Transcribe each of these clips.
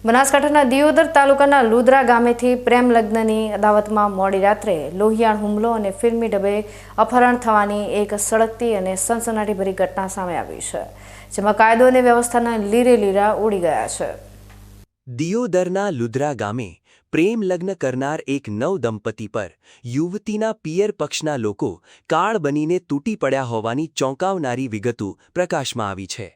બનાસકાંઠાના દિયોદર તાલુકાના લુદ્રા ગામેથી પ્રેમ લગ્નની અદાવતમાં મોડી રાત્રે લોહિયાળ હુમલો અને ફિલ્મી ઢબે અપહરણ થવાની એક સળગતી અને સનસનાટીભરી ઘટના સામે આવી છે, જેમાં કાયદો અને વ્યવસ્થાના લીરે લીરા ઉડી ગયા છે। દિયોદરના લુદ્રા ગામે પ્રેમ લગ્ન કરનાર એક નવ દંપતી પર યુવતીના પિયર પક્ષના લોકો કાળ બનીને તૂટી પડ્યા હોવાની ચોંકાવનારી વિગતો પ્રકાશમાં આવી છે।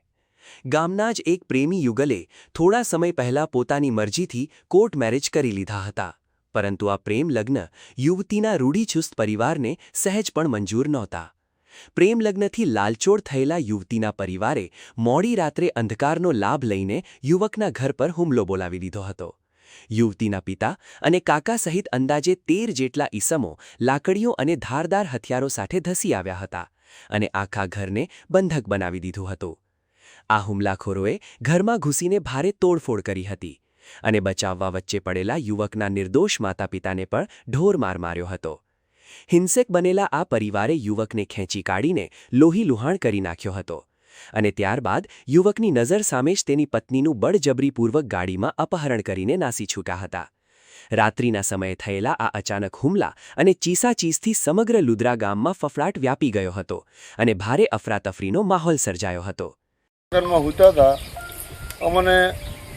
ગામના જ એક પ્રેમી યુગલે થોડા સમય પહેલા પોતાની મરજીથી કોર્ટ મેરેજ કરી લીધા હતા, પરંતુ આ પ્રેમ લગ્ન યુવતીના રૂઢિચુસ્ત પરિવારને સહેજ પણ મંજૂર નહોતા। પ્રેમ લગ્નથી લાલચોળ થયેલા યુવતીના પરિવારે મોડી રાત્રે અંધકારનો લાભ લઈને યુવકના ઘર પર હુમલો બોલાવી દીધો હતો। યુવતીના પિતા અને કાકા સહિત અંદાજે 13 જેટલા ઈસમો લાકડીઓ અને ધારદાર હથિયારો સાથે ધસી આવ્યા હતા અને આખા ઘરને બંધક બનાવી દીધું હતું। આ હુમલાખોરોએ ઘરમાં ઘૂસીને ભારે તોડફોડ કરી હતી અને બચાવવા વચ્ચે પડેલા યુવકના નિર્દોષ માતા પિતાને પણ ઢોર માર માર્યો હતો। હિંસક બનેલા આ પરિવારે યુવકને ખેંચી કાઢીને લોહી લુહાણ કરી નાખ્યો હતો અને ત્યારબાદ યુવકની નજર સામે જ તેની પત્નીનું બળજબરીપૂર્વક ગાડીમાં અપહરણ કરીને નાસી છૂટ્યા હતા। રાત્રિના સમયે થયેલા આ અચાનક હુમલા અને ચીસાચીસથી સમગ્ર લુદ્રા ગામમાં ફફડાટ વ્યાપી ગયો હતો અને ભારે અફરાતફરીનો માહોલ સર્જાયો હતો। में होता था अमने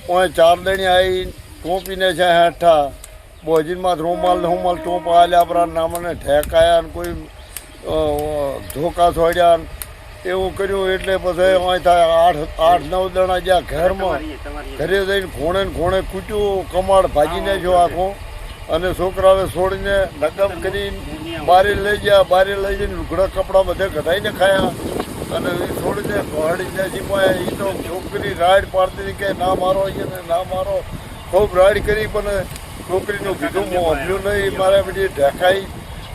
4 दिन आई टोपीने छे हेठा भोजन में रूमाल रूमाल टोप आल्या अपना नामने ठेकाया कोई धोका छोड्या एवं कर्યું એટલે પછી અહીં થાય 8-9 જણા જ્યાં ઘરમાં ઘરે જઈને ખૂણે ખૂણે કૂટ્યું, કમાડ ભાજીને જો આખો અને છોકરાને છોડીને નગમ કરીને બારે લઈ ગયા। બારે લઈ જઈને લુગડા કપડાં બધે કઢાઈને ખાયા અને છોડીને પહાડીને જીમાયા। એ તો છોકરી રાઈડ પાડતી કે ના મારો અહીંયા ના મારો, ખૂબ રાઈડ કરી પણ છોકરીનું કીધું હું અભ્યું નહીં, મારે બધી ઢેકાઈ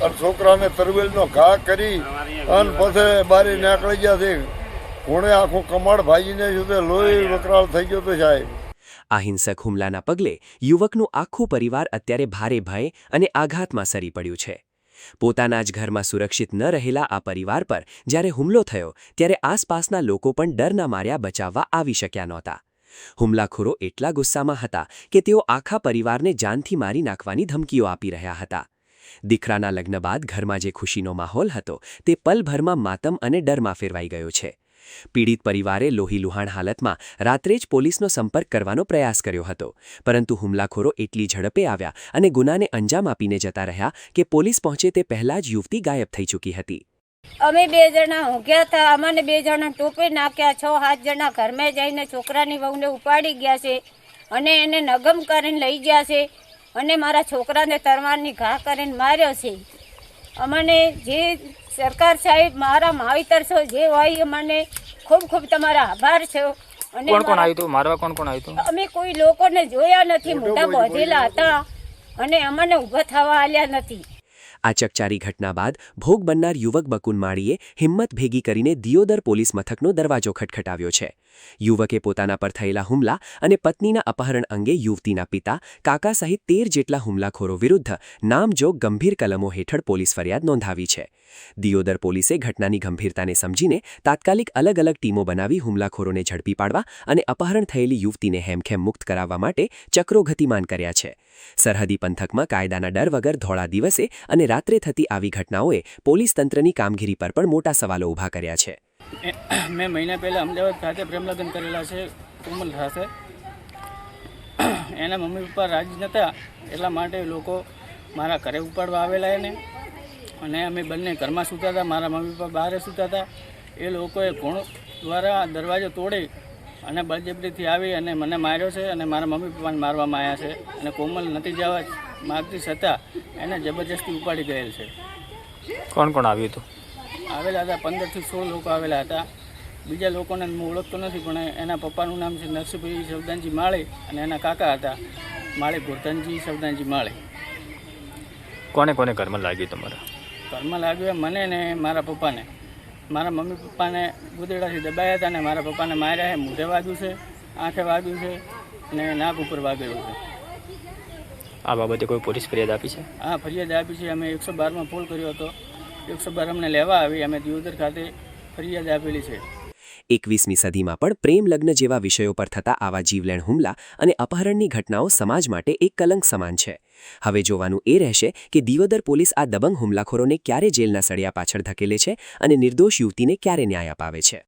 અને છોકરાને તરવેલનો ઘા કરી અને પછી બારી નીકળી ગયા છે। કોણે આખું કમાડ ભાજીને સુધી લોહી વકરાળ થઈ ગયો તો સાહેબ। આ હિંસક હુમલાના પગલે યુવકનું આખું પરિવાર અત્યારે ભારે ભય અને આઘાતમાં સરી પડ્યું છે। પોતાના જ ઘરમાં સુરક્ષિત ન રહેલા આ પરિવાર પર જ્યારે હુમલો થયો ત્યારે આસપાસના લોકો પણ ડરના માર્યા બચાવવા આવી શક્યા નહોતા। હુમલાખોરો એટલા ગુસ્સામાં હતા કે તેઓ આખા પરિવારને જાનથી મારી નાખવાની ધમકીઓ આપી રહ્યા હતા। દીકરાના લગ્ન બાદ ઘરમાં જે ખુશીનો માહોલ હતો તે પલભરમાં માતમ અને ડરમાં ફેરવાઈ ગયો છે। પીડિત પરિવારે લોહીલુહાણ હાલતમાં રાત્રે જ પોલીસનો સંપર્ક કરવાનો પ્રયાસ કર્યો હતો, પરંતુ હુમલાખોરો એટલી ઝડપે આવ્યા અને ગુનાને અંજામ આપીને જતા રહ્યા કે પોલીસ પહોંચે તે પહેલા જ યુવતી ગાયબ થઈ ચૂકી હતી। અમે 2 જણા ઊંઘ્યા હતા, અમને 2 જણા ટોપે નાખ્યા, 6-7 જણા ઘરમાં જઈને છોકરાની વહુને ઉપાડી ગયા છે અને એને નગમ કરીને લઈ ગયા છે અને મારા છોકરાને તરવારની ઘા કરીને માર્યો છે। અમને જે સરકાર સાહેબ મારા માવિતર છો જે હોય મને ખૂબ ખૂબ તમારા આભાર છે। અને કોણ કોણ આવ્યું હતું મારવા? કોણ કોણ આવ્યું હતું? અમે કોઈ લોકોને જોયા નથી, મોઢા બાંધેલા હતા અને અમને ઊભા થવા આલ્યા નથી। આ ચકચારી ઘટના બાદ ભોગ બનનાર યુવક બકુન માળીએ હિંમત ભેગી કરીને દિયોદર પોલીસ મથકનો દરવાજો ખટખટાવ્યો છે। યુવકે પોતાના પર થયેલા હુમલા અને પત્નીના અપહરણ અંગે યુવતીના પિતા, કાકા સહિત 13 જેટલા હુમલાખોરો વિરુદ્ધ નામજોગ ગંભીર કલમો હેઠળ પોલીસ ફરિયાદ નોંધાવી છે। દિયોદર પોલીસે ઘટનાની ગંભીરતાને સમજીને તાત્કાલિક અલગ અલગ ટીમો બનાવી હુમલાખોરોને ઝડપી પાડવા અને અપહરણ થયેલી યુવતીને હેમખેમ મુક્ત કરાવવા માટે ચક્રો ગતિમાન કર્યા છે। સરહદી પંથકમાં કાયદાના ડર વગર ધોળા દિવસે અને રાત્રે થતી આવી ઘટનાઓએ પોલીસ તંત્રની કામગીરી પર પણ મોટા સવાલો ઊભા કર્યા છે। મેં મહિના પહેલાં અમદાવાદ ખાતે પ્રેમ લગ્ન કરેલા છે કોમલ સાથે। એના મમ્મી પપ્પા રાજી નહોતા, એટલા માટે લોકો મારા ઘરે ઉપાડવા આવેલા એને, અને અમે બંને ઘરમાં સૂતા હતા, મારા મમ્મી પપ્પા બહાર સૂતા હતા। એ લોકોએ ઘોણો દ્વારા દરવાજો તોડી અને બળજબરીથી આવી અને મને માર્યો છે અને મારા મમ્મી પપ્પાને મારવામાં આવ્યા છે અને કોમલ નથી જવા માગતી છતાં એને જબરજસ્તી ઉપાડી ગયેલ છે। કોણ કોણ આવ્યું હતું? આવેલા હતા 15 થી 16 લોકો આવેલા હતા। બીજા લોકોને હું ઓળખતો નથી, પણ એના પપ્પાનું નામ છે નરસિંહભાઈ સવદાનજી માળી અને એના કાકા હતા માળી ગોરધનજી સવદાનજી માળી। કોને કોને ઘરમાં લાગ્યું તમારા? ઘરમાં લાગ્યું મને ને મારા પપ્પાને। મારા મમ્મી પપ્પાને ગુદેડાથી દબાયા હતા અને મારા પપ્પાને માર્યા છે। મોઢે વાગ્યું છે, આંખે વાગ્યું છે અને નાક ઉપર વાગેલું છે। આ બાબતે કોઈ પોલીસ ફરિયાદ આપી છે? હા, ફરિયાદ આપી છે। અમે 112માં ફોન કર્યો હતો, 112 અમને લેવા આવી, અમે દિયોદર ખાતે ફરિયાદ આપેલી છે। 21મી સદીમાં પણ પ્રેમ લગ્ન જેવા વિષયો પર થતા આવા જીવલેણ હુમલા અને અપહરણની ઘટનાઓ સમાજ માટે એક કલંક સમાન છે. હવે જોવાનું એ રહેશે કે દિયોદર પોલીસ આ દબંગ હુમલાખોરોને ક્યારે જેલના સળિયા પાછળ ધકેલે છે અને નિર્દોષ યુવતીને ક્યારે ન્યાય અપાવે છે.